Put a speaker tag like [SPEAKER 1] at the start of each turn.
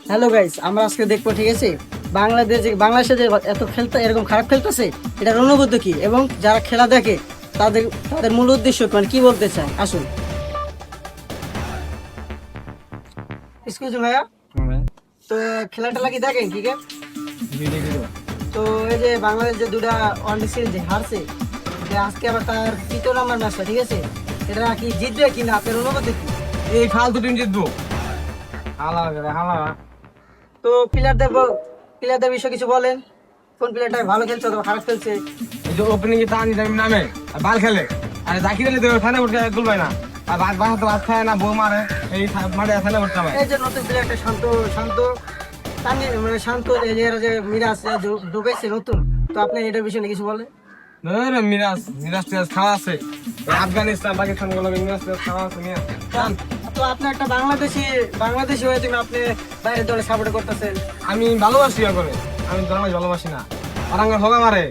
[SPEAKER 1] Hello guys, আমরা আজকে দেখবো, ঠিক আছে, বাংলাদেশে যে এত খেলতে এরকম খারাপ খেলতেছে, এটার অনুভূতি কি এবং যারা খেলা দেখে তাদের তাদের মূল উদ্দেশ্য কি, মানে কি বলতে চায়। আসুন। এক্সকিউজ ভাইয়া, তো খেলা টেলা কি দেখেন ক্রিকেট? তো এই যে বাংলাদেশ যে দুটা ওয়ানডে সিরিজ হারছে, যে আজকে আবার তার তৃতীয় নাম্বার ম্যাচটা, ঠিক আছে, এটা কি জিতবে কিনা আপনার অনুভূতি কি?
[SPEAKER 2] এই ফালতু টিম জিতবো। হালা হালা
[SPEAKER 1] তো প্লেয়ারদের বিষয়ে কিছু বলেন। কোন প্লেয়ারটা ভালো খেলছে অথবা খারাপ খেলছে?
[SPEAKER 2] এই যে ওপেনিং এ তানি টাইম নামে আর বাল খেলে, আর জাকির আলী তো থানা উঠে গুল পায় না, আর বাসাতে ভাত খায় না, বউ মারে, এই মাঠে থানা উঠতে পারে।
[SPEAKER 1] এই যে নতুন প্লেয়ারটা শান্ত শান্ত মানে শান্ত, এই যে এরা যে মিরাজ ঢুকেছে নতুন, তো আপনি এটার বিষয়ে কিছু বলেন।
[SPEAKER 2] মিরাজ মিরাজ টিরাজ খাওয়া আছে, এই আফগানিস্তান পাকিস্তান গুলো মিরাজ টিরাজ খাওয়া আছে নিয়ে।
[SPEAKER 1] তো আপনি একটা বাংলাদেশি হয়ে তুমি আপনি বাইরের দলে সাপোর্ট করতেছেন।
[SPEAKER 2] আমি ভালোবাসি করে, আমি বাংলাদেশ ভালোবাসি না, আর আমার হোগা মারে